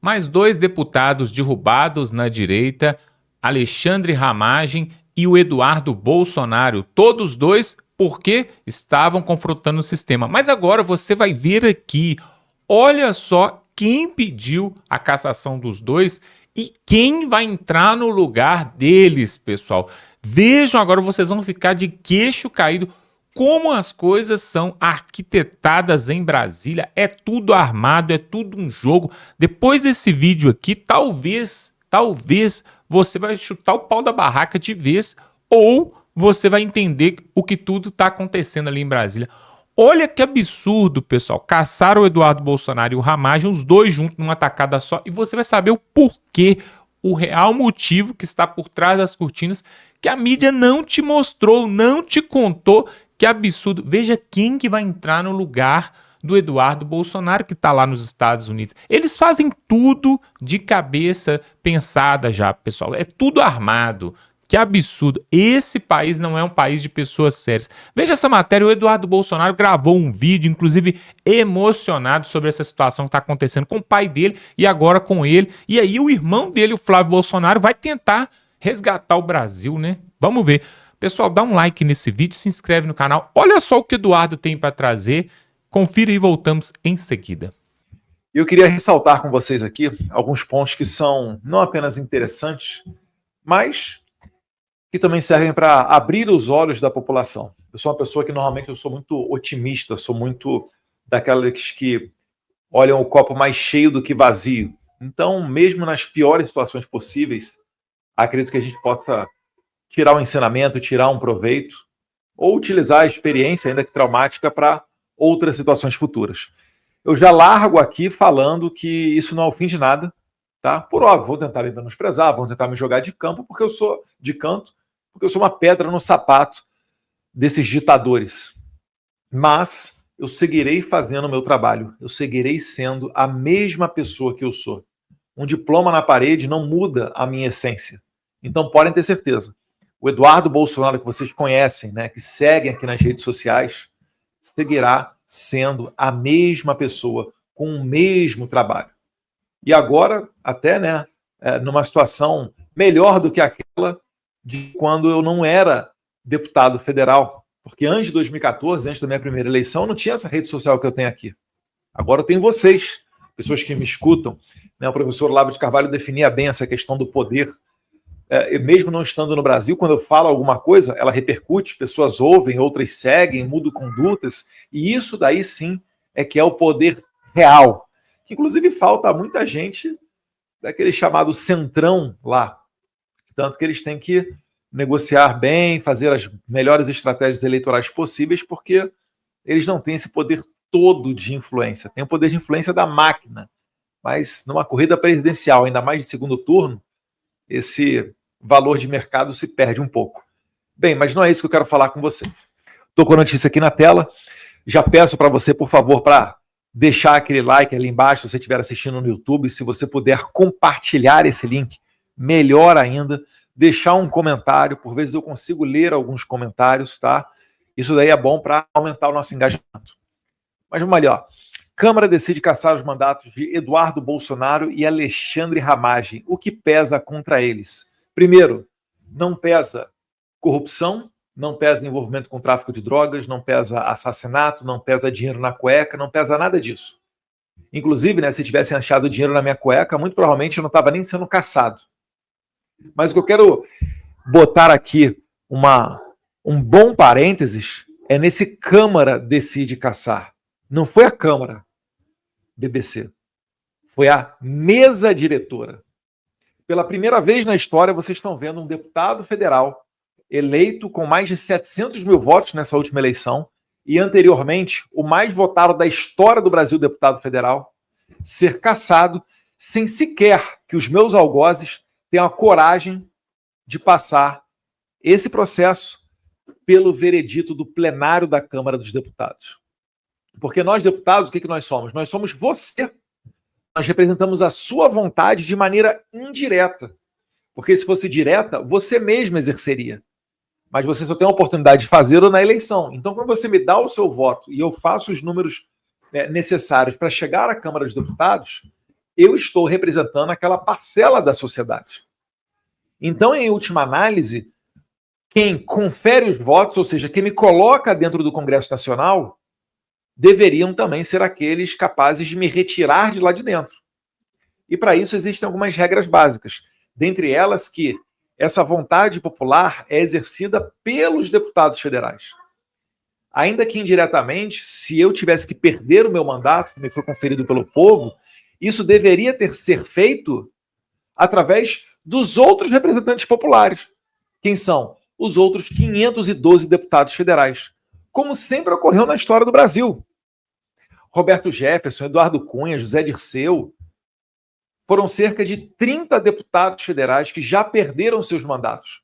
Mais dois deputados derrubados na direita, Alexandre Ramagem e o Eduardo Bolsonaro, todos dois porque estavam confrontando o sistema. Mas agora você vai ver aqui, olha só quem pediu a cassação dos dois e quem vai entrar no lugar deles, pessoal. Vejam agora, vocês vão ficar de queixo caído como as coisas são arquitetadas em Brasília. É tudo armado, é tudo um jogo. Depois desse vídeo aqui, talvez você vai chutar o pau da barraca de vez, ou você vai entender o que tudo está acontecendo ali em Brasília. Olha que absurdo, pessoal. Caçaram o Eduardo Bolsonaro e o Ramagem, os dois juntos numa tacada só, e você vai saber o porquê, o real motivo que está por trás das cortinas, que a mídia não te mostrou, não te contou. Que absurdo. Veja quem que vai entrar no lugar do Eduardo Bolsonaro, que está lá nos Estados Unidos. Eles fazem tudo de cabeça pensada já, pessoal. É tudo armado. Que absurdo. Esse país não é um país de pessoas sérias. Veja essa matéria. O Eduardo Bolsonaro gravou um vídeo, inclusive emocionado sobre essa situação que está acontecendo com o pai dele e agora com ele. E aí o irmão dele, o Flávio Bolsonaro, vai tentar resgatar o Brasil, né? Vamos ver. Pessoal, dá um like nesse vídeo, se inscreve no canal. Olha só o que o Eduardo tem para trazer. Confira e voltamos em seguida. Eu queria ressaltar com vocês aqui alguns pontos que são não apenas interessantes, mas que também servem para abrir os olhos da população. Eu sou uma pessoa que normalmente eu sou muito otimista, sou muito daquelas que olham o copo mais cheio do que vazio. Então, mesmo nas piores situações possíveis, acredito que a gente possa tirar um ensinamento, tirar um proveito, ou utilizar a experiência, ainda que traumática, para outras situações futuras. Eu já largo aqui falando que isso não é o fim de nada, tá? Por óbvio, vou tentar me menosprezar, vou tentar me jogar de campo, porque eu sou de canto, porque eu sou uma pedra no sapato desses ditadores. Mas eu seguirei fazendo o meu trabalho, eu seguirei sendo a mesma pessoa que eu sou. Um diploma na parede não muda a minha essência. Então podem ter certeza. O Eduardo Bolsonaro, que vocês conhecem, né, que seguem aqui nas redes sociais, seguirá sendo a mesma pessoa, com o mesmo trabalho. E agora, até, né, numa situação melhor do que aquela de quando eu não era deputado federal. Porque antes de 2014, antes da minha primeira eleição, não tinha essa rede social que eu tenho aqui. Agora eu tenho vocês, pessoas que me escutam. Né, o professor Olavo de Carvalho definia bem essa questão do poder. Mesmo não estando no Brasil, quando eu falo alguma coisa, ela repercute, pessoas ouvem, outras seguem, mudam condutas, e isso daí sim é que é o poder real, que inclusive falta a muita gente daquele chamado centrão lá, tanto que eles têm que negociar bem, fazer as melhores estratégias eleitorais possíveis, porque eles não têm esse poder todo de influência, tem o poder de influência da máquina, mas numa corrida presidencial, ainda mais de segundo turno, esse valor de mercado se perde um pouco. Bem, mas não é isso que eu quero falar com você. Estou com a notícia aqui na tela. Já peço para você, por favor, para deixar aquele like ali embaixo, se você estiver assistindo no YouTube. Se você puder compartilhar esse link, melhor ainda. Deixar um comentário, por vezes eu consigo ler alguns comentários, tá? Isso daí é bom para aumentar o nosso engajamento. Mas vamos ali, ó. Câmara decide cassar os mandatos de Eduardo Bolsonaro e Alexandre Ramagem. O que pesa contra eles? Primeiro, não pesa corrupção, não pesa envolvimento com tráfico de drogas, não pesa assassinato, não pesa dinheiro na cueca, não pesa nada disso. Inclusive, né, se tivessem achado dinheiro na minha cueca, muito provavelmente eu não estava nem sendo caçado. Mas o que eu quero botar aqui um bom parênteses é nesse Câmara decide caçar. Não foi a Câmara, BBC. Foi a mesa diretora. Pela primeira vez na história, vocês estão vendo um deputado federal eleito com mais de 700 mil votos nessa última eleição e, anteriormente, o mais votado da história do Brasil, deputado federal, ser cassado sem sequer que os meus algozes tenham a coragem de passar esse processo pelo veredito do plenário da Câmara dos Deputados. Porque nós, deputados, o que nós somos? Nós somos você. Nós representamos a sua vontade de maneira indireta. Porque se fosse direta, você mesmo exerceria. Mas você só tem a oportunidade de fazê-lo na eleição. Então, quando você me dá o seu voto e eu faço os números necessários para chegar à Câmara dos Deputados, eu estou representando aquela parcela da sociedade. Então, em última análise, quem confere os votos, ou seja, quem me coloca dentro do Congresso Nacional, deveriam também ser aqueles capazes de me retirar de lá de dentro. E para isso existem algumas regras básicas, dentre elas que essa vontade popular é exercida pelos deputados federais. Ainda que indiretamente, se eu tivesse que perder o meu mandato, que me foi conferido pelo povo, isso deveria ser feito através dos outros representantes populares. Quem são? Os outros 512 deputados federais, como sempre ocorreu na história do Brasil. Roberto Jefferson, Eduardo Cunha, José Dirceu, foram cerca de 30 deputados federais que já perderam seus mandatos.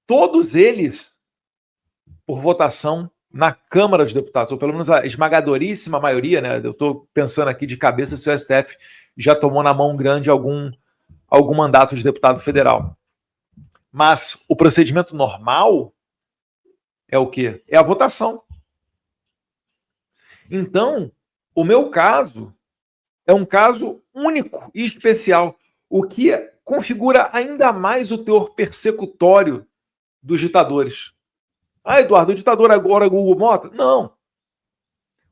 Todos eles por votação na Câmara dos Deputados, ou pelo menos a esmagadoríssima maioria, né? Eu estou pensando aqui de cabeça se o STF já tomou na mão grande algum mandato de deputado federal. Mas o procedimento normal é o quê? É a votação. Então, o meu caso é um caso único e especial, o que configura ainda mais o teor persecutório dos ditadores. Ah, Eduardo, o ditador agora é o Hugo Mota? Não.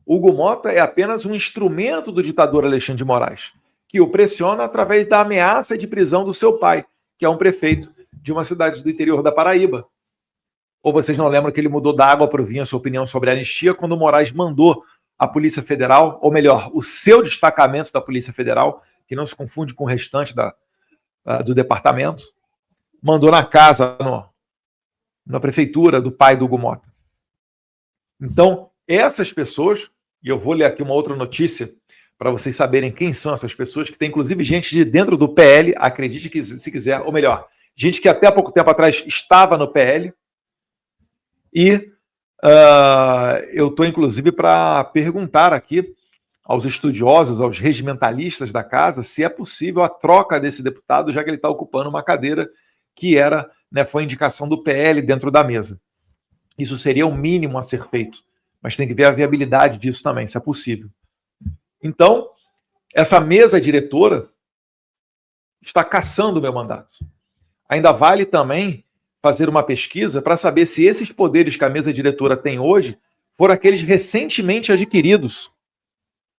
Hugo Mota é apenas um instrumento do ditador Alexandre de Moraes, que o pressiona através da ameaça de prisão do seu pai, que é um prefeito de uma cidade do interior da Paraíba. Ou vocês não lembram que ele mudou da água para o vinho a sua opinião sobre a anistia quando o Moraes mandou a Polícia Federal, ou melhor, o seu destacamento da Polícia Federal, que não se confunde com o restante do departamento, mandou na casa, na prefeitura do pai do Hugo Mota. Então, essas pessoas, e eu vou ler aqui uma outra notícia para vocês saberem quem são essas pessoas, que tem inclusive gente de dentro do PL, acredite que se quiser, ou melhor, gente que até há pouco tempo atrás estava no PL, e eu estou inclusive para perguntar aqui aos estudiosos, aos regimentalistas da casa, se é possível a troca desse deputado, já que ele está ocupando uma cadeira que era, né, foi indicação do PL dentro da mesa. Isso seria o mínimo a ser feito, mas tem que ver a viabilidade disso também, se é possível. Então, essa mesa diretora está cassando o meu mandato. Ainda vale também fazer uma pesquisa para saber se esses poderes que a mesa diretora tem hoje foram aqueles recentemente adquiridos,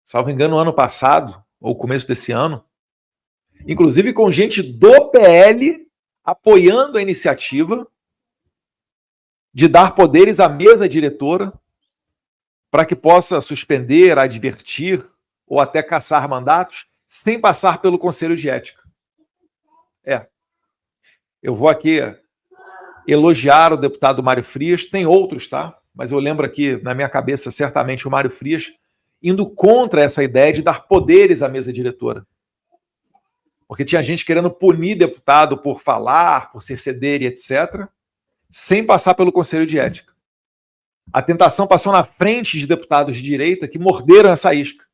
salvo engano, ano passado, ou começo desse ano, inclusive com gente do PL apoiando a iniciativa de dar poderes à mesa diretora para que possa suspender, advertir ou até cassar mandatos sem passar pelo Conselho de Ética. Eu vou aqui elogiar o deputado Mário Frias, tem outros, tá? Mas eu lembro aqui, na minha cabeça, certamente o Mário Frias, indo contra essa ideia de dar poderes à mesa diretora. Porque tinha gente querendo punir deputado por falar, por se exceder e etc., sem passar pelo Conselho de Ética. A tentação passou na frente de deputados de direita que morderam essa isca,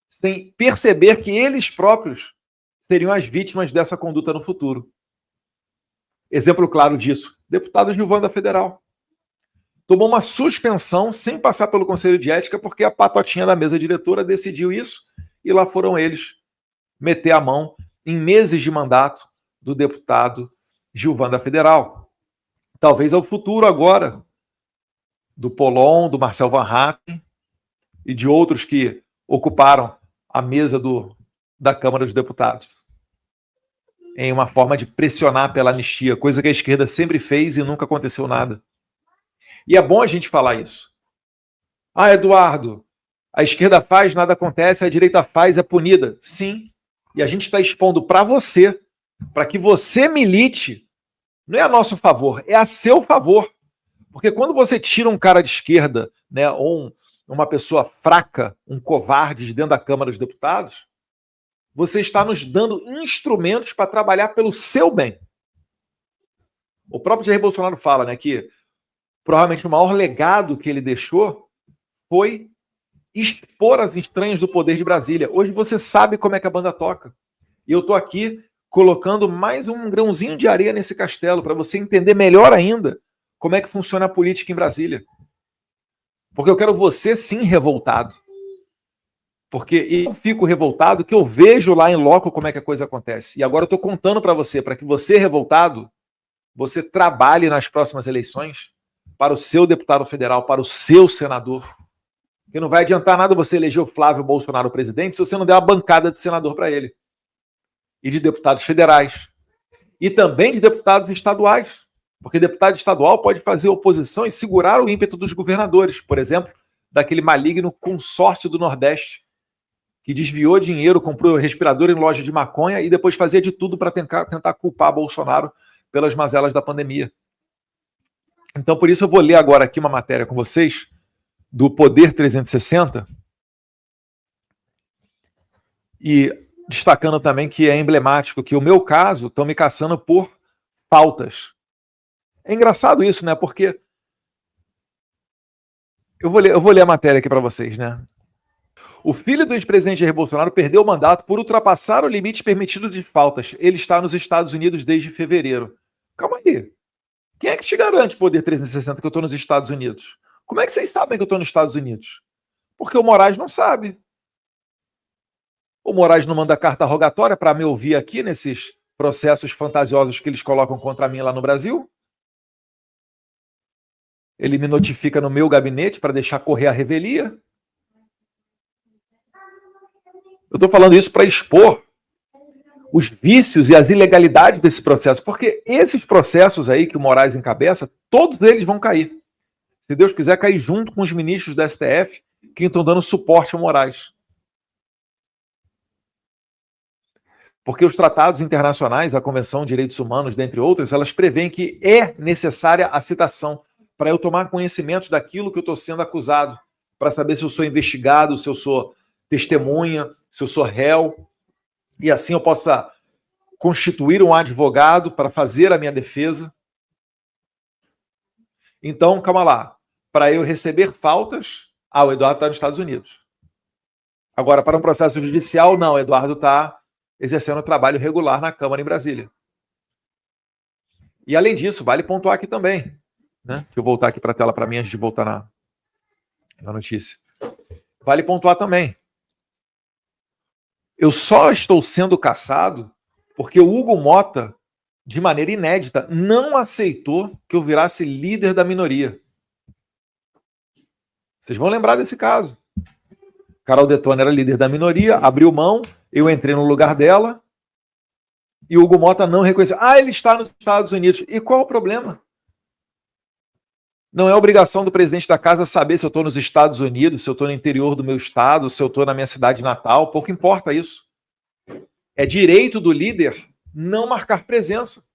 sem perceber que eles próprios seriam as vítimas dessa conduta no futuro. Exemplo claro disso, deputado Gilvan da Federal. Tomou uma suspensão sem passar pelo Conselho de Ética porque a patotinha da mesa diretora decidiu isso e lá foram eles meter a mão em meses de mandato do deputado Gilvan da Federal. Talvez é o futuro agora do Polon, do Marcel Van Hatten e de outros que ocuparam a mesa da Câmara dos Deputados, em uma forma de pressionar pela anistia, coisa que a esquerda sempre fez e nunca aconteceu nada. E é bom a gente falar isso. Ah, Eduardo, a esquerda faz, nada acontece, a direita faz, é punida. Sim, e a gente está expondo para você, para que você milite, não é a nosso favor, é a seu favor. Porque quando você tira um cara de esquerda, né, ou uma pessoa fraca, um covarde de dentro da Câmara dos Deputados, você está nos dando instrumentos para trabalhar pelo seu bem. O próprio Jair Bolsonaro fala, né, que provavelmente o maior legado que ele deixou foi expor as entranhas do poder de Brasília. Hoje você sabe como é que a banda toca. E eu estou aqui colocando mais um grãozinho de areia nesse castelo para você entender melhor ainda como é que funciona a política em Brasília. Porque eu quero você, sim, revoltado. Porque eu fico revoltado que eu vejo lá em loco como é que a coisa acontece. E agora eu estou contando para você, para que você, revoltado, você trabalhe nas próximas eleições para o seu deputado federal, para o seu senador. Porque não vai adiantar nada você eleger o Flávio Bolsonaro presidente se você não der uma bancada de senador para ele. E de deputados federais. E também de deputados estaduais. Porque deputado estadual pode fazer oposição e segurar o ímpeto dos governadores. Por exemplo, daquele maligno consórcio do Nordeste, que desviou dinheiro, comprou respirador em loja de maconha e depois fazia de tudo para tentar culpar Bolsonaro pelas mazelas da pandemia. Então, por isso, eu vou ler agora aqui uma matéria com vocês do Poder 360 e destacando também que é emblemático que o meu caso estão me caçando por pautas. É engraçado isso, né? Porque eu vou ler a matéria aqui para vocês, né? O filho do ex-presidente Jair Bolsonaro perdeu o mandato por ultrapassar o limite permitido de faltas. Ele está nos Estados Unidos desde fevereiro. Calma aí. Quem é que te garante, Poder 360, que eu estou nos Estados Unidos? Como é que vocês sabem que eu estou nos Estados Unidos? Porque o Moraes não sabe. O Moraes não manda carta rogatória para me ouvir aqui nesses processos fantasiosos que eles colocam contra mim lá no Brasil? Ele me notifica no meu gabinete para deixar correr a revelia? Eu estou falando isso para expor os vícios e as ilegalidades desse processo, porque esses processos aí que o Moraes encabeça, todos eles vão cair. Se Deus quiser, cair junto com os ministros do STF que estão dando suporte ao Moraes. Porque os tratados internacionais, a Convenção de Direitos Humanos, dentre outras, elas prevêem que é necessária a citação para eu tomar conhecimento daquilo que eu estou sendo acusado, para saber se eu sou investigado, se eu sou testemunha, se eu sou réu, e assim eu possa constituir um advogado para fazer a minha defesa. Então, calma lá. Para eu receber faltas, o Eduardo está nos Estados Unidos. Agora, para um processo judicial, não, o Eduardo está exercendo trabalho regular na Câmara em Brasília. E além disso, vale pontuar aqui também, né? Deixa eu voltar aqui para a tela para mim antes de voltar na notícia. Vale pontuar também. Eu só estou sendo caçado porque o Hugo Mota, de maneira inédita, não aceitou que eu virasse líder da minoria. Vocês vão lembrar desse caso. Carol Detone era líder da minoria, abriu mão, eu entrei no lugar dela e o Hugo Mota não reconheceu. Ele está nos Estados Unidos. E qual o problema? Não é obrigação do presidente da casa saber se eu estou nos Estados Unidos, se eu estou no interior do meu estado, se eu estou na minha cidade natal, pouco importa isso. É direito do líder não marcar presença.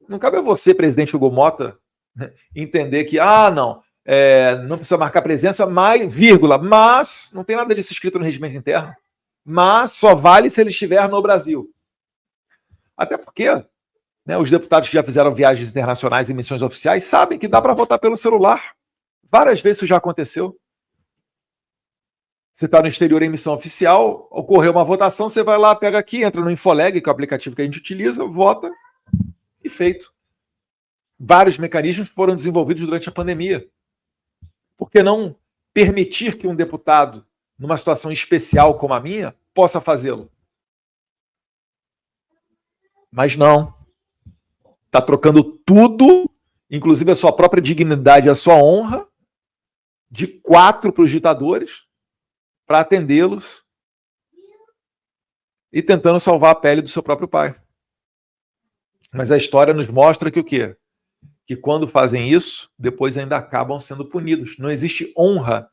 Não cabe a você, presidente Hugo Mota, entender que, não precisa marcar presença, mas não tem nada disso escrito no regimento interno, mas só vale se ele estiver no Brasil. Até porque os deputados que já fizeram viagens internacionais e missões oficiais sabem que dá para votar pelo celular. Várias vezes isso já aconteceu. Você está no exterior em missão oficial, ocorreu uma votação, você vai lá, pega aqui, entra no Infoleg, que é o aplicativo que a gente utiliza, vota e feito. Vários mecanismos foram desenvolvidos durante a pandemia. Por que não permitir que um deputado, numa situação especial como a minha, possa fazê-lo? Mas não. Está trocando tudo, inclusive a sua própria dignidade e a sua honra, de 4 para os ditadores, para atendê-los e tentando salvar a pele do seu próprio pai. Mas a história nos mostra que o quê? Que quando fazem isso, depois ainda acabam sendo punidos. Não existe honra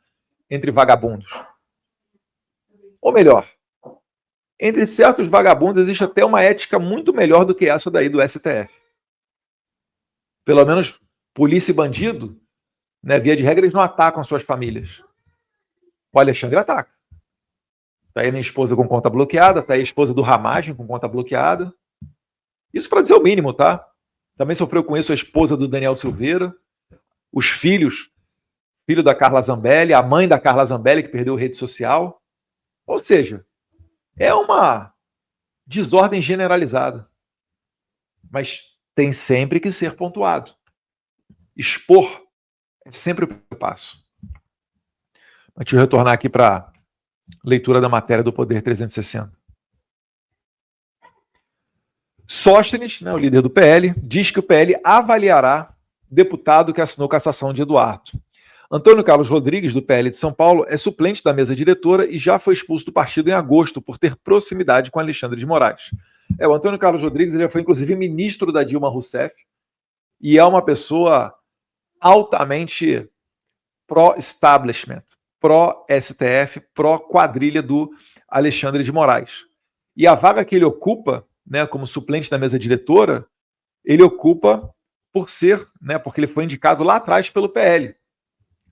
entre vagabundos. Ou melhor, entre certos vagabundos existe até uma ética muito melhor do que essa daí do STF. Pelo menos polícia e bandido, via de regra, eles não atacam suas famílias. O Alexandre ataca. Está aí a minha esposa com conta bloqueada, está aí a esposa do Ramagem com conta bloqueada. Isso para dizer o mínimo, tá? Também sofreu com isso a esposa do Daniel Silveira, os filho da Carla Zambelli, a mãe da Carla Zambelli, que perdeu rede social. Ou seja, é uma desordem generalizada. Mas tem sempre que ser pontuado. Expor é sempre o primeiro passo. Antes de eu retornar aqui para a leitura da matéria do Poder 360. Sóstenes, né, o líder do PL, diz que o PL avaliará deputado que assinou cassação de Eduardo. Antônio Carlos Rodrigues, do PL de São Paulo, é suplente da mesa diretora e já foi expulso do partido em agosto por ter proximidade com Alexandre de Moraes. O Antônio Carlos Rodrigues ele foi, inclusive, ministro da Dilma Rousseff e é uma pessoa altamente pró-establishment, pró-STF, pró-quadrilha do Alexandre de Moraes. E a vaga que ele ocupa, né, como suplente da mesa diretora, ele ocupa por ser, né, porque ele foi indicado lá atrás pelo PL.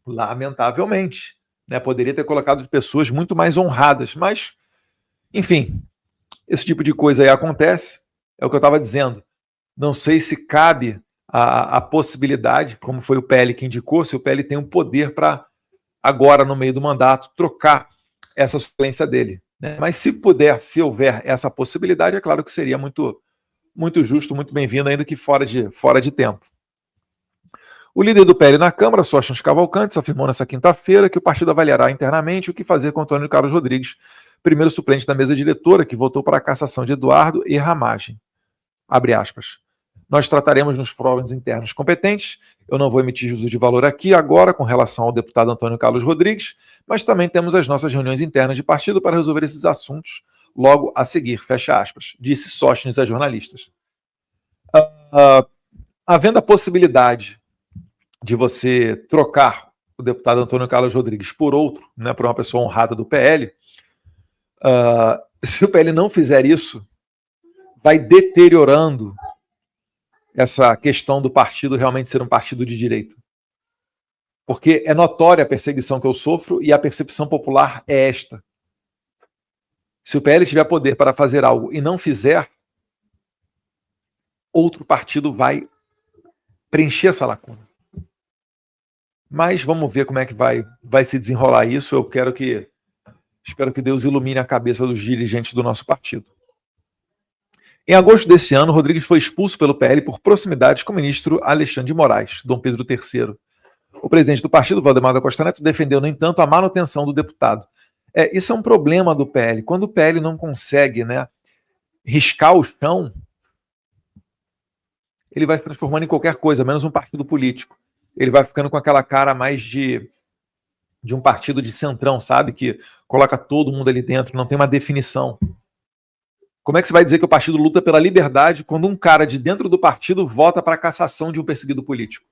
Lamentavelmente, né, poderia ter colocado pessoas muito mais honradas, mas, enfim, esse tipo de coisa aí acontece, é o que eu estava dizendo. Não sei se cabe a possibilidade, como foi o PL que indicou, se o PL tem um poder para, agora, no meio do mandato, trocar essa suplência dele. Né? Mas se puder, se houver essa possibilidade, é claro que seria muito, muito justo, muito bem-vindo, ainda que fora de tempo. O líder do PL na Câmara, Sóstenes Cavalcantes, afirmou nessa quinta-feira que o partido avaliará internamente o que fazer com Antônio Carlos Rodrigues, primeiro suplente da mesa diretora, que votou para a cassação de Eduardo e Ramagem. Abre aspas. Nós trataremos nos fóruns internos competentes. Eu não vou emitir juízo de valor aqui agora com relação ao deputado Antônio Carlos Rodrigues, mas também temos as nossas reuniões internas de partido para resolver esses assuntos logo a seguir, fecha aspas, disse Sóstenes a jornalistas. Havendo a possibilidade de você trocar o deputado Antônio Carlos Rodrigues por outro, né, por uma pessoa honrada do PL, se o PL não fizer isso, vai deteriorando essa questão do partido realmente ser um partido de direita. Porque é notória a perseguição que eu sofro e a percepção popular é esta. Se o PL tiver poder para fazer algo e não fizer, outro partido vai preencher essa lacuna. Mas vamos ver como é que vai se desenrolar isso. Espero que Deus ilumine a cabeça dos dirigentes do nosso partido. Em agosto desse ano, Rodrigues foi expulso pelo PL por proximidade com o ministro Alexandre de Moraes, Dom Pedro III. O presidente do partido, Valdemar da Costa Neto, defendeu, no entanto, a manutenção do deputado. Isso é um problema do PL. Quando o PL não consegue, né, riscar o chão, ele vai se transformando em qualquer coisa, menos um partido político. Ele vai ficando com aquela cara mais de um partido de centrão, sabe? Que coloca todo mundo ali dentro, não tem uma definição. Como é que você vai dizer que o partido luta pela liberdade quando um cara de dentro do partido vota para a cassação de um perseguido político?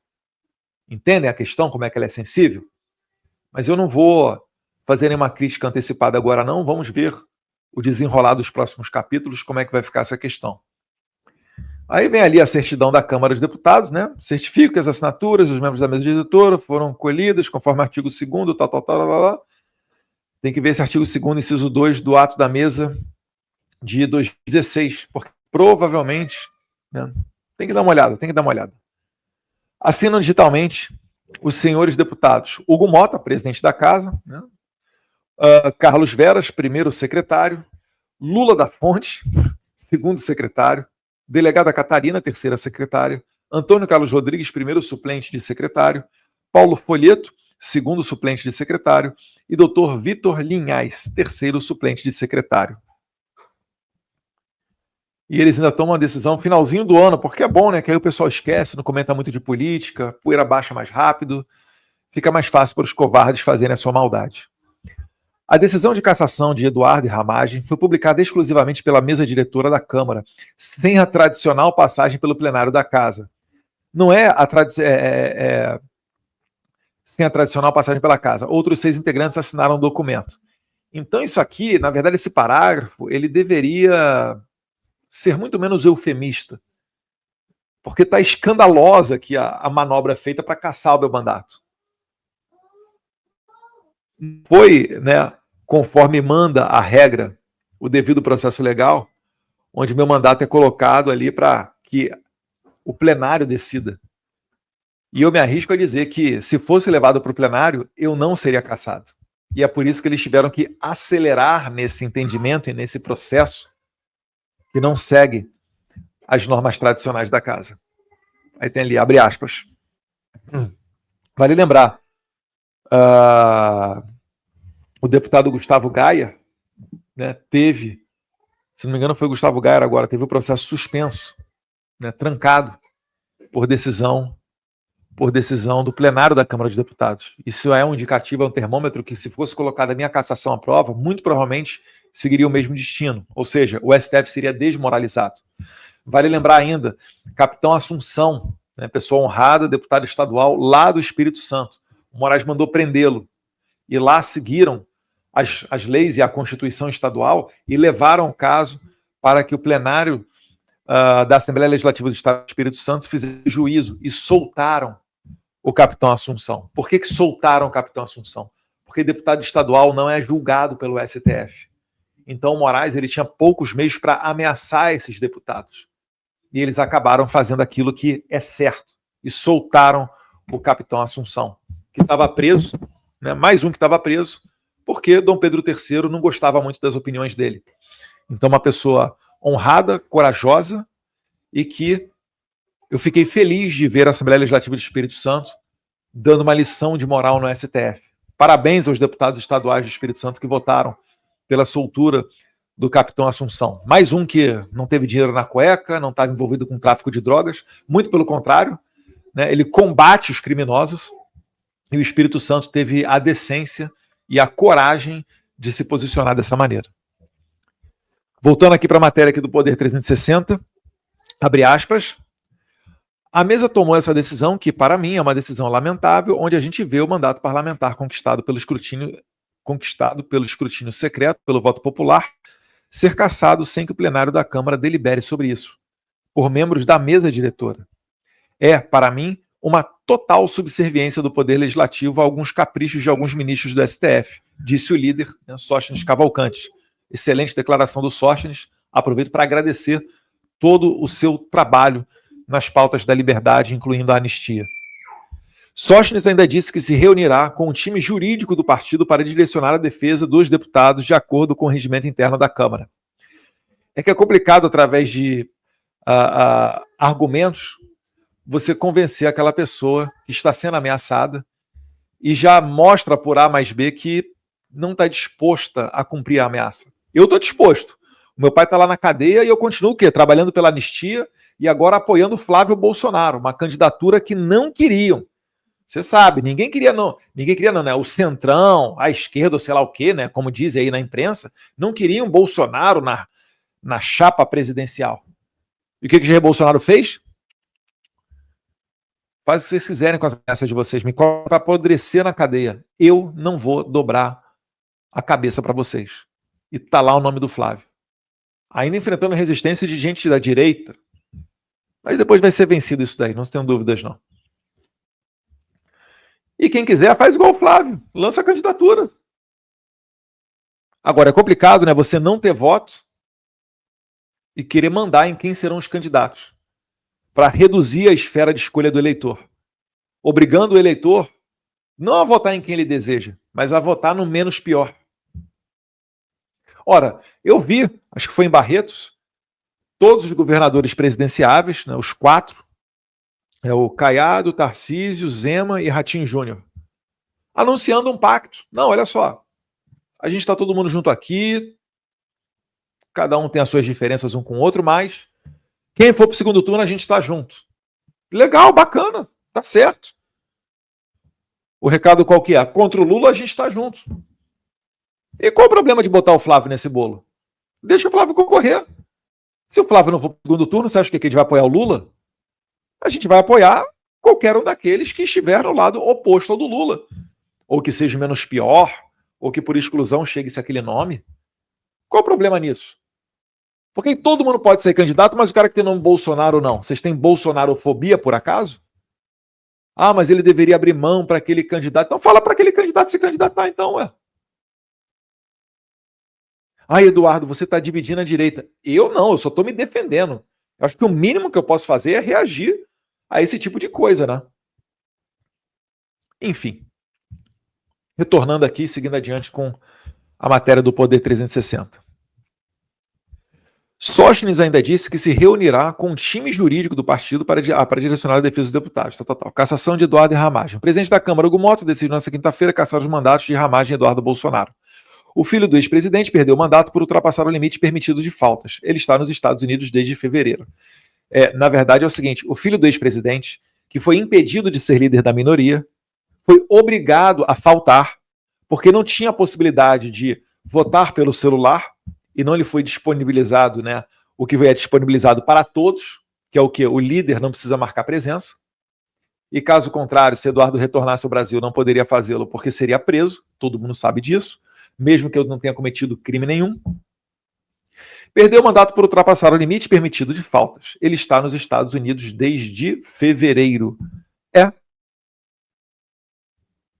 Entendem a questão, como é que ela é sensível? Mas eu não vou fazer nenhuma crítica antecipada agora não, vamos ver o desenrolar dos próximos capítulos, como é que vai ficar essa questão. Aí vem ali a certidão da Câmara dos Deputados, né? Certifica que as assinaturas dos membros da mesa diretora foram colhidas conforme o artigo 2º, tal. Tem que ver esse artigo 2º, inciso 2 do ato da mesa de 2016, porque provavelmente, né, tem que dar uma olhada. Assinam digitalmente os senhores deputados Hugo Mota, presidente da Casa, né? Carlos Veras, primeiro secretário, Lula da Fonte, segundo secretário, delegada Catarina, terceira secretária, Antônio Carlos Rodrigues, primeiro suplente de secretário, Paulo Folheto, segundo suplente de secretário, e doutor Vitor Linhaes, terceiro suplente de secretário. E eles ainda tomam uma decisão no finalzinho do ano, porque é bom, né? Que aí o pessoal esquece, não comenta muito de política, poeira baixa mais rápido, fica mais fácil para os covardes fazerem a sua maldade. A decisão de cassação de Eduardo e Ramagem foi publicada exclusivamente pela mesa diretora da Câmara, sem a tradicional passagem pelo plenário da Casa. Não é sem a tradicional passagem pela Casa. Outros 6 integrantes assinaram o documento. Então isso aqui, na verdade, esse parágrafo, ele deveria ser muito menos eufemista, porque está escandalosa aqui a manobra feita para caçar o meu mandato. Foi, né, conforme manda a regra, o devido processo legal, onde meu mandato é colocado ali para que o plenário decida. E eu me arrisco a dizer que, se fosse levado para o plenário, eu não seria cassado. E é por isso que eles tiveram que acelerar nesse entendimento e nesse processo que não segue as normas tradicionais da Casa. Aí tem ali, abre aspas. Vale lembrar, o deputado Gustavo Gaia, né, teve, se não me engano foi Gustavo Gaia agora, teve o processo suspenso, né, trancado por decisão do plenário da Câmara dos Deputados. Isso é um indicativo, é um termômetro que, se fosse colocada a minha cassação à prova, muito provavelmente seguiria o mesmo destino. Ou seja, o STF seria desmoralizado. Vale lembrar ainda, capitão Assunção, né, pessoa honrada, deputado estadual lá do Espírito Santo. O Moraes mandou prendê-lo. E lá seguiram as leis e a Constituição estadual e levaram o caso para que o plenário da Assembleia Legislativa do Estado do Espírito Santo fizesse juízo e soltaram o capitão Assunção. Por que soltaram o capitão Assunção? Porque deputado estadual não é julgado pelo STF. Então o Moraes ele tinha poucos meios para ameaçar esses deputados. E eles acabaram fazendo aquilo que é certo. E soltaram o capitão Assunção, que estava preso, né, mais um que estava preso, porque Dom Pedro III não gostava muito das opiniões dele. Então uma pessoa honrada, corajosa, e que eu fiquei feliz de ver a Assembleia Legislativa do Espírito Santo dando uma lição de moral no STF. Parabéns aos deputados estaduais do Espírito Santo que votaram pela soltura do capitão Assunção. Mais um que não teve dinheiro na cueca, não estava envolvido com tráfico de drogas, muito pelo contrário, né, ele combate os criminosos, e o Espírito Santo teve a decência e a coragem de se posicionar dessa maneira. Voltando aqui para a matéria aqui do Poder 360, abre aspas, a mesa tomou essa decisão, que para mim é uma decisão lamentável, onde a gente vê o mandato parlamentar conquistado pelo escrutínio secreto, pelo voto popular, ser cassado sem que o plenário da Câmara delibere sobre isso, por membros da mesa diretora. É, para mim, uma total subserviência do Poder Legislativo a alguns caprichos de alguns ministros do STF, disse o líder, né, Sóstenes Cavalcante. Excelente declaração do Sóstenes. Aproveito para agradecer todo o seu trabalho nas pautas da liberdade, incluindo a anistia. Sóstenes ainda disse que se reunirá com o time jurídico do partido para direcionar a defesa dos deputados de acordo com o regimento interno da Câmara. É que é complicado, através de argumentos, você convencer aquela pessoa que está sendo ameaçada e já mostra por A mais B que não está disposta a cumprir a ameaça. Eu estou disposto. O meu pai está lá na cadeia e eu continuo o quê? Trabalhando pela anistia e agora apoiando o Flávio Bolsonaro, uma candidatura que não queriam. Você sabe, ninguém queria não, né? O centrão, a esquerda, ou sei lá o quê, né? Como dizem aí na imprensa, não queriam Bolsonaro na chapa presidencial. E o que Jair Bolsonaro fez? Faz o que vocês quiserem com as ameaças de vocês, me colocam para apodrecer na cadeia. Eu não vou dobrar a cabeça para vocês. E tá lá o nome do Flávio. Ainda enfrentando resistência de gente da direita. Mas depois vai ser vencido isso daí, não tenho dúvidas não. E quem quiser faz igual o Flávio, lança a candidatura. Agora é complicado, né, você não ter voto e querer mandar em quem serão os candidatos, para reduzir a esfera de escolha do eleitor, obrigando o eleitor não a votar em quem ele deseja, mas a votar no menos pior. Ora, eu vi, acho que foi em Barretos, todos os governadores presidenciáveis, né, os 4, o Caiado, Tarcísio, Zema e Ratinho Júnior, anunciando um pacto. Não, olha só, a gente está todo mundo junto aqui, cada um tem as suas diferenças um com o outro, mas quem for para o segundo turno a gente está junto. Legal, bacana, tá certo. O recado qual que é? Contra o Lula a gente está junto. E qual o problema de botar o Flávio nesse bolo? Deixa o Flávio concorrer. Se o Flávio não for para o segundo turno, você acha que a gente vai apoiar o Lula? A gente vai apoiar qualquer um daqueles que estiver no lado oposto ao do Lula. Ou que seja menos pior, ou que por exclusão chegue-se aquele nome. Qual o problema nisso? Porque todo mundo pode ser candidato, mas o cara que tem nome Bolsonaro não. Vocês têm bolsonarofobia, por acaso? Ah, mas ele deveria abrir mão para aquele candidato. Então fala para aquele candidato se candidatar, então, ué. Ah, Eduardo, você está dividindo a direita. Eu não, eu só estou me defendendo. Eu acho que o mínimo que eu posso fazer é reagir a esse tipo de coisa, né? Enfim. Retornando aqui, seguindo adiante com a matéria do Poder 360. Sóstenes ainda disse que se reunirá com o time jurídico do partido para direcionar a defesa dos deputados. Cassação de Eduardo e Ramagem. O presidente da Câmara, Hugo Mota, decidiu nesta quinta-feira cassar os mandatos de Ramagem e Eduardo Bolsonaro. O filho do ex-presidente perdeu o mandato por ultrapassar o limite permitido de faltas. Ele está nos Estados Unidos desde fevereiro. Na verdade, é o seguinte: o filho do ex-presidente, que foi impedido de ser líder da minoria, foi obrigado a faltar, porque não tinha a possibilidade de votar pelo celular, e não lhe foi disponibilizado, né, o que é disponibilizado para todos, que é o que? O líder não precisa marcar presença. E caso contrário, se Eduardo retornasse ao Brasil, não poderia fazê-lo porque seria preso, todo mundo sabe disso, mesmo que eu não tenha cometido crime nenhum. Perdeu o mandato por ultrapassar o limite permitido de faltas. Ele está nos Estados Unidos desde fevereiro.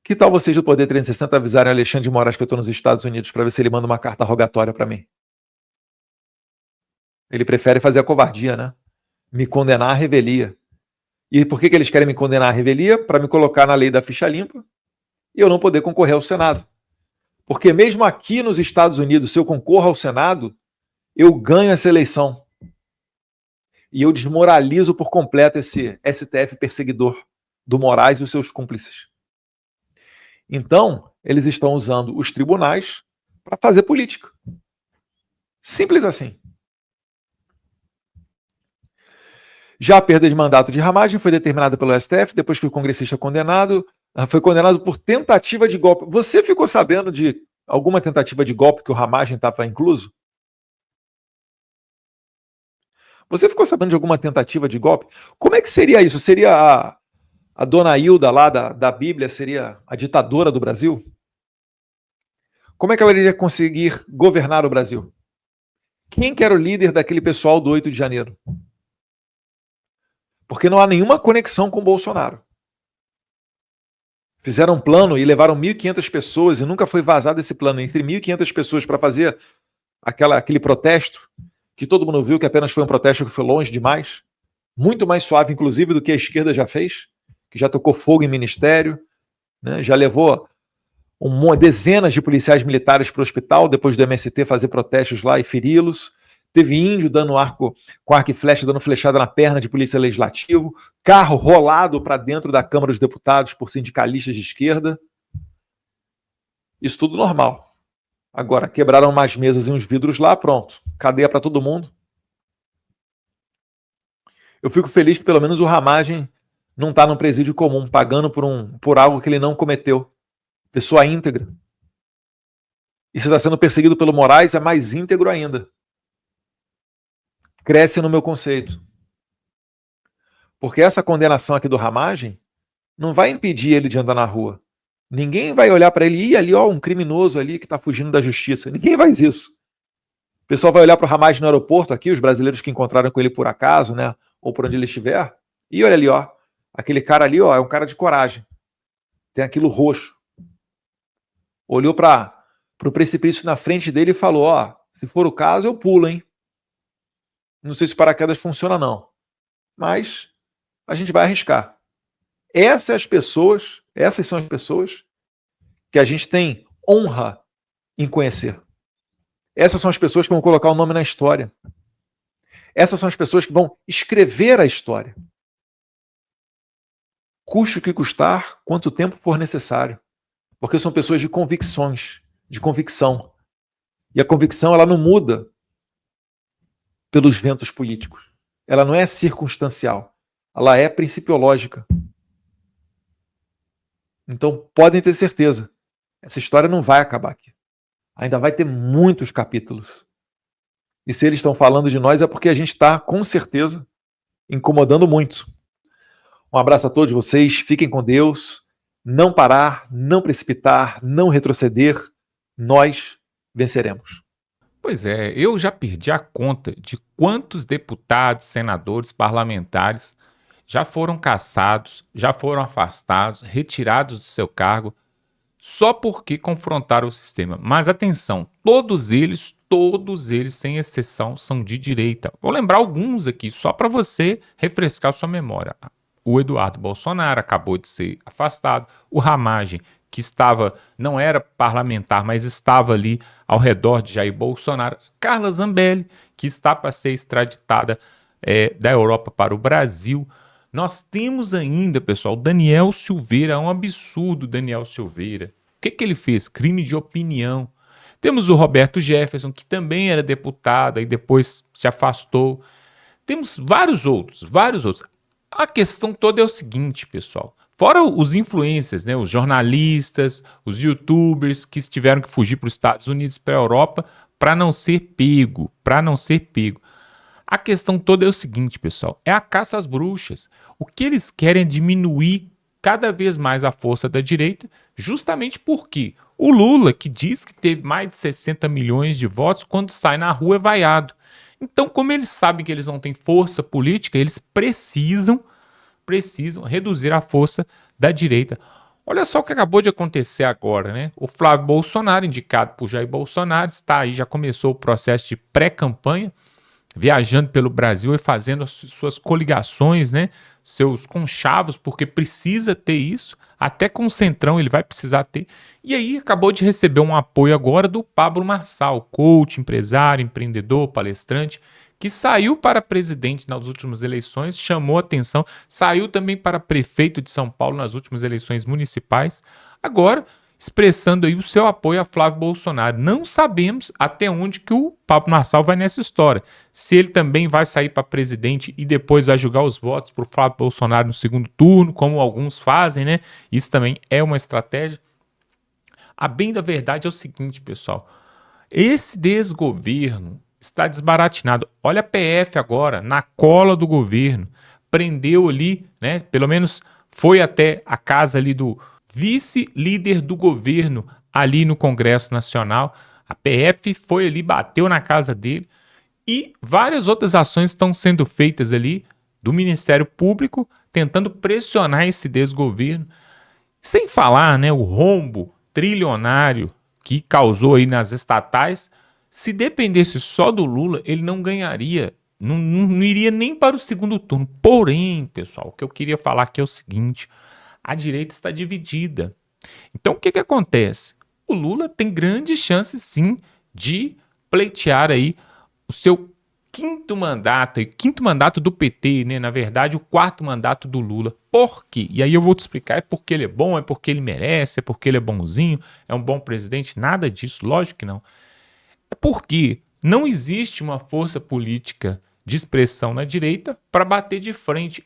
Que tal vocês do Poder 360 avisarem Alexandre de Moraes que eu estou nos Estados Unidos para ver se ele manda uma carta rogatória para mim? Ele prefere fazer a covardia, né? Me condenar à revelia. E por que eles querem me condenar à revelia? Para me colocar na lei da ficha limpa e eu não poder concorrer ao Senado. Porque mesmo aqui nos Estados Unidos, se eu concorro ao Senado, eu ganho essa eleição. E eu desmoralizo por completo esse STF perseguidor do Moraes e os seus cúmplices. Então, eles estão usando os tribunais para fazer política. Simples assim. Já a perda de mandato de Ramagem foi determinada pelo STF depois que o congressista foi condenado por tentativa de golpe. Você ficou sabendo de alguma tentativa de golpe que o Ramagem estava incluso? Você ficou sabendo de alguma tentativa de golpe? Como é que seria isso? Seria a dona Hilda lá da Bíblia, seria a ditadora do Brasil? Como é que ela iria conseguir governar o Brasil? Quem que era o líder daquele pessoal do 8 de janeiro? Porque não há nenhuma conexão com o Bolsonaro. Fizeram um plano e levaram 1.500 pessoas e nunca foi vazado esse plano entre 1.500 pessoas para fazer aquele protesto, que todo mundo viu que apenas foi um protesto que foi longe demais, muito mais suave, inclusive, do que a esquerda já fez, que já tocou fogo em ministério, né, já levou dezenas de policiais militares para o hospital, depois do MST fazer protestos lá e feri-los. Teve índio dando com arco e flecha, dando flechada na perna de polícia legislativo, carro rolado para dentro da Câmara dos Deputados por sindicalistas de esquerda. Isso tudo normal. Agora, quebraram umas mesas e uns vidros lá, pronto. Cadeia para todo mundo. Eu fico feliz que pelo menos o Ramagem não está num presídio comum, pagando por algo que ele não cometeu. Pessoa íntegra. E se está sendo perseguido pelo Moraes, é mais íntegro ainda. Cresce no meu conceito. Porque essa condenação aqui do Ramagem não vai impedir ele de andar na rua. Ninguém vai olhar para ele e ali, ó, um criminoso ali que está fugindo da justiça. Ninguém faz isso. O pessoal vai olhar para o Ramagem no aeroporto aqui, os brasileiros que encontraram com ele por acaso, né, ou por onde ele estiver, e olha ali, ó, aquele cara ali, ó, é um cara de coragem. Tem aquilo roxo. Olhou para o precipício na frente dele e falou, ó, se for o caso, eu pulo, hein? Não sei se o paraquedas funciona, não. Mas a gente vai arriscar. Essas são as pessoas que a gente tem honra em conhecer. Essas são as pessoas que vão colocar o nome na história. Essas são as pessoas que vão escrever a história. Custe o que custar, quanto tempo for necessário. Porque são pessoas de convicções, de convicção. E a convicção, ela não muda pelos ventos políticos. Ela não é circunstancial. Ela é principiológica. Então, podem ter certeza, essa história não vai acabar aqui. Ainda vai ter muitos capítulos. E se eles estão falando de nós é porque a gente está, com certeza, incomodando muito. Um abraço a todos vocês, fiquem com Deus. Não parar, não precipitar, não retroceder. Nós venceremos. Pois é, eu já perdi a conta de quantos deputados, senadores, parlamentares já foram cassados, já foram afastados, retirados do seu cargo, só porque confrontaram o sistema. Mas atenção, todos eles, sem exceção, são de direita. Vou lembrar alguns aqui, só para você refrescar sua memória. O Eduardo Bolsonaro acabou de ser afastado, o Ramagem, que não era parlamentar, mas estava ali ao redor de Jair Bolsonaro, Carla Zambelli, que está para ser extraditada da Europa para o Brasil. Nós temos ainda, pessoal, Daniel Silveira, é um absurdo Daniel Silveira. O que ele fez? Crime de opinião. Temos o Roberto Jefferson, que também era deputado e depois se afastou. Temos vários outros. A questão toda é o seguinte, pessoal. Fora os influencers, né, os jornalistas, os youtubers que tiveram que fugir para os Estados Unidos e para a Europa para não ser pego. A questão toda é o seguinte, pessoal, é a caça às bruxas. O que eles querem é diminuir cada vez mais a força da direita, justamente porque o Lula, que diz que teve mais de 60 milhões de votos, quando sai na rua é vaiado. Então, como eles sabem que eles não têm força política, eles precisam reduzir a força da direita. Olha só o que acabou de acontecer agora, né? O Flávio Bolsonaro, indicado por Jair Bolsonaro, está aí, já começou o processo de pré-campanha, viajando pelo Brasil e fazendo as suas coligações, né? Seus conchavos, porque precisa ter isso. Até com o Centrão ele vai precisar ter. E aí acabou de receber um apoio agora do Pablo Marçal, coach, empresário, empreendedor, palestrante, que saiu para presidente nas últimas eleições, chamou atenção, saiu também para prefeito de São Paulo nas últimas eleições municipais, agora expressando aí o seu apoio a Flávio Bolsonaro. Não sabemos até onde que o Pablo Marçal vai nessa história. Se ele também vai sair para presidente e depois vai jogar os votos para o Flávio Bolsonaro no segundo turno, como alguns fazem, né? Isso também é uma estratégia. A bem da verdade é o seguinte, pessoal. Esse desgoverno está desbaratinado. Olha a PF agora, na cola do governo. Prendeu ali, né? Pelo menos foi até a casa ali do vice-líder do governo ali no Congresso Nacional. A PF foi ali, bateu na casa dele e várias outras ações estão sendo feitas ali do Ministério Público tentando pressionar esse desgoverno. Sem falar, né, o rombo trilionário que causou aí nas estatais. Se dependesse só do Lula, ele não ganharia, não iria nem para o segundo turno. Porém, pessoal, o que eu queria falar aqui é o seguinte: a direita está dividida. Então, o que acontece? O Lula tem grandes chances, sim, de pleitear aí o seu quinto mandato do PT, né? Na verdade, o quarto mandato do Lula. Por quê? E aí eu vou te explicar, é porque ele é bom, é porque ele merece, é porque ele é bonzinho, é um bom presidente, nada disso, lógico que não. É porque não existe uma força política de expressão na direita para bater de frente,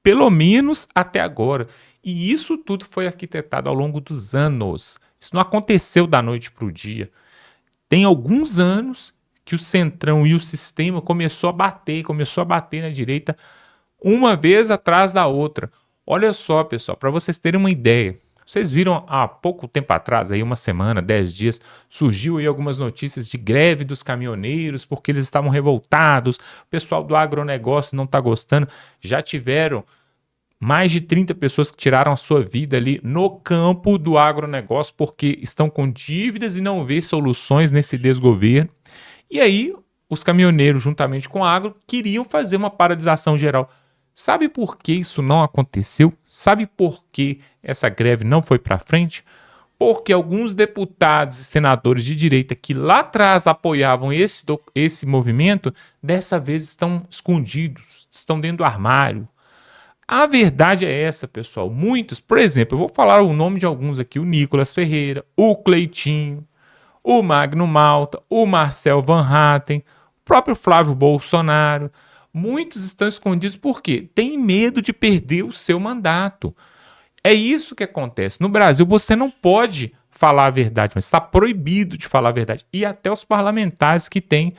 pelo menos até agora. E isso tudo foi arquitetado ao longo dos anos. Isso não aconteceu da noite para o dia. Tem alguns anos que o Centrão e o sistema começou a bater na direita uma vez atrás da outra. Olha só, pessoal, para vocês terem uma ideia. Vocês viram há pouco tempo atrás, aí uma semana, 10 dias, surgiu aí algumas notícias de greve dos caminhoneiros porque eles estavam revoltados, o pessoal do agronegócio não está gostando. Já tiveram mais de 30 pessoas que tiraram a sua vida ali no campo do agronegócio porque estão com dívidas e não vê soluções nesse desgoverno. E aí, os caminhoneiros, juntamente com o agro, queriam fazer uma paralisação geral. Sabe por que isso não aconteceu? Sabe por que essa greve não foi para frente? Porque alguns deputados e senadores de direita que lá atrás apoiavam esse movimento, dessa vez estão escondidos, estão dentro do armário. A verdade é essa, pessoal. Muitos, por exemplo, eu vou falar o nome de alguns aqui: o Nicolas Ferreira, o Cleitinho, o Magno Malta, o Marcel Van Hatten, o próprio Flávio Bolsonaro. Muitos estão escondidos porque têm medo de perder o seu mandato. É isso que acontece. No Brasil, você não pode falar a verdade, mas está proibido de falar a verdade. E até os parlamentares que têm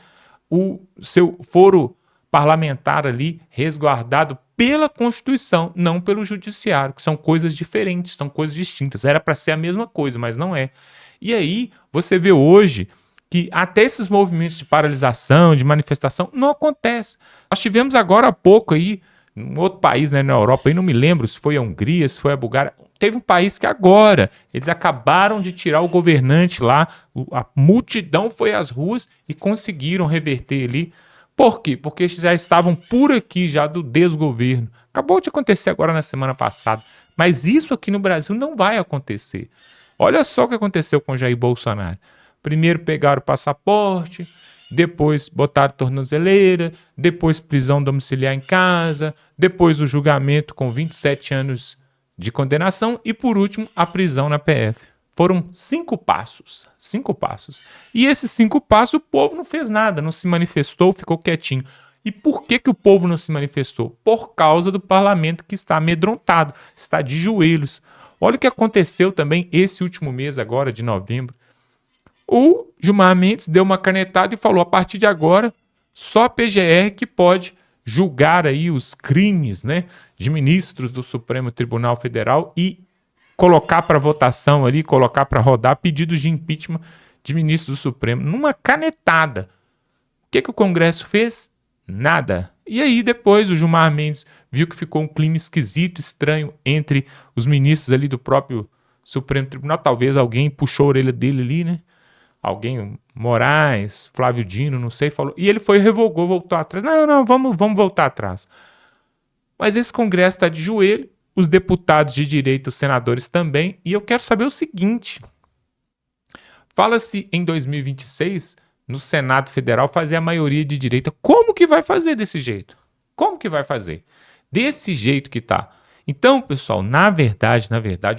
o seu foro parlamentar ali resguardado pela Constituição, não pelo Judiciário, que são coisas diferentes, são coisas distintas. Era para ser a mesma coisa, mas não é. E aí, você vê hoje que até esses movimentos de paralisação, de manifestação, não acontecem. Nós tivemos agora há pouco aí, um outro país, né, na Europa, aí não me lembro se foi a Hungria, se foi a Bulgária, teve um país que agora, eles acabaram de tirar o governante lá, a multidão foi às ruas e conseguiram reverter ali. Por quê? Porque eles já estavam por aqui já do desgoverno. Acabou de acontecer agora na semana passada. Mas isso aqui no Brasil não vai acontecer. Olha só o que aconteceu com Jair Bolsonaro. Primeiro pegaram o passaporte, depois botaram tornozeleira, depois prisão domiciliar em casa, depois o julgamento com 27 anos de condenação e, por último, a prisão na PF. Foram 5 passos. 5 passos. E esses 5 passos o povo não fez nada, não se manifestou, ficou quietinho. E por que o povo não se manifestou? Por causa do parlamento que está amedrontado, está de joelhos. Olha o que aconteceu também esse último mês agora, de novembro. O Gilmar Mendes deu uma canetada e falou, a partir de agora, só a PGR que pode julgar aí os crimes, né, de ministros do Supremo Tribunal Federal e colocar para votação ali, colocar para rodar pedidos de impeachment de ministros do Supremo, numa canetada. O que o Congresso fez? Nada. E aí depois o Gilmar Mendes viu que ficou um clima esquisito, estranho entre os ministros ali do próprio Supremo Tribunal. Talvez alguém puxou a orelha dele ali, né? Alguém, Moraes, Flávio Dino, não sei, falou. E ele foi, revogou, voltou atrás. Não, vamos voltar atrás. Mas esse Congresso está de joelho, os deputados de direita, os senadores também. E eu quero saber o seguinte. Fala-se em 2026... no Senado Federal fazer a maioria de direita. Como que vai fazer desse jeito? Como que vai fazer? Desse jeito que tá. Então, pessoal, na verdade,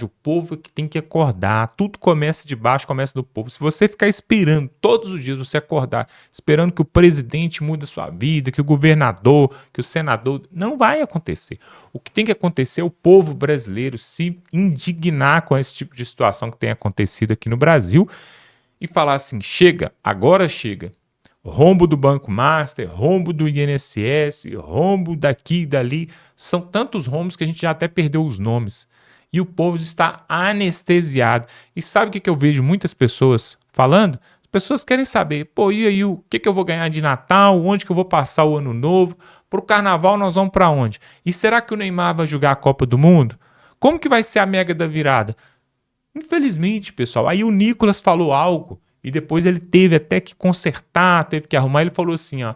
o povo é que tem que acordar. Tudo começa de baixo, começa do povo. Se você ficar esperando todos os dias, você acordar, esperando que o presidente mude a sua vida, que o governador, que o senador, não vai acontecer. O que tem que acontecer é o povo brasileiro se indignar com esse tipo de situação que tem acontecido aqui no Brasil e falar assim, chega, agora chega. Rombo do Banco Master, rombo do INSS, rombo daqui e dali. São tantos rombos que a gente já até perdeu os nomes. E o povo está anestesiado. E sabe o que eu vejo muitas pessoas falando? As pessoas querem saber, pô, e aí o que eu vou ganhar de Natal? Onde que eu vou passar o Ano Novo? Para o Carnaval nós vamos para onde? E será que o Neymar vai jogar a Copa do Mundo? Como que vai ser a mega da virada? Infelizmente, pessoal, aí o Nicolas falou algo e depois ele teve até que consertar, teve que arrumar. Ele falou assim, ó,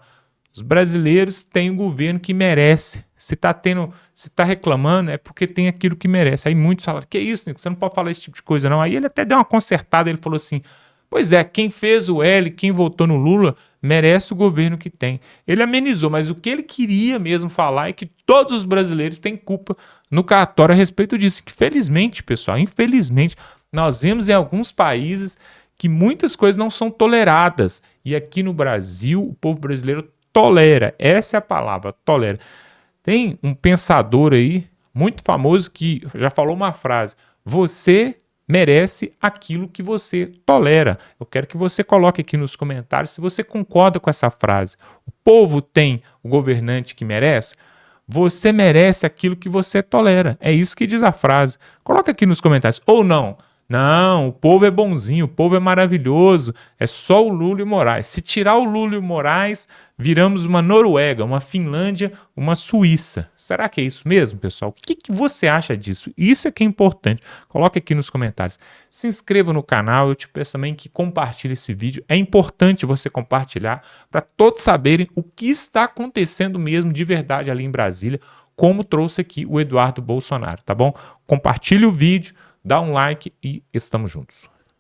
os brasileiros têm um governo que merece. Se tá reclamando é porque tem aquilo que merece. Aí muitos falaram, que isso, Nicolas, você não pode falar esse tipo de coisa não. Aí ele até deu uma consertada, ele falou assim, pois é, quem fez o L, quem votou no Lula, merece o governo que tem. Ele amenizou, mas o que ele queria mesmo falar é que todos os brasileiros têm culpa no cartório a respeito disso. Infelizmente, pessoal, infelizmente, nós vemos em alguns países que muitas coisas não são toleradas. E aqui no Brasil, o povo brasileiro tolera. Essa é a palavra, tolera. Tem um pensador aí, muito famoso, que já falou uma frase. Você merece aquilo que você tolera. Eu quero que você coloque aqui nos comentários se você concorda com essa frase. O povo tem o governante que merece? Você merece aquilo que você tolera. É isso que diz a frase. Coloca aqui nos comentários. Ou não. Não, o povo é bonzinho, o povo é maravilhoso, é só o Lula e o Moraes. Se tirar o Lula e o Moraes, viramos uma Noruega, uma Finlândia, uma Suíça. Será que é isso mesmo, pessoal? O que você acha disso? Isso é que é importante. Coloque aqui nos comentários. Se inscreva no canal, eu te peço também que compartilhe esse vídeo. É importante você compartilhar para todos saberem o que está acontecendo mesmo de verdade ali em Brasília, como trouxe aqui o Eduardo Bolsonaro, tá bom? Compartilhe o vídeo. Dá um like e estamos juntos.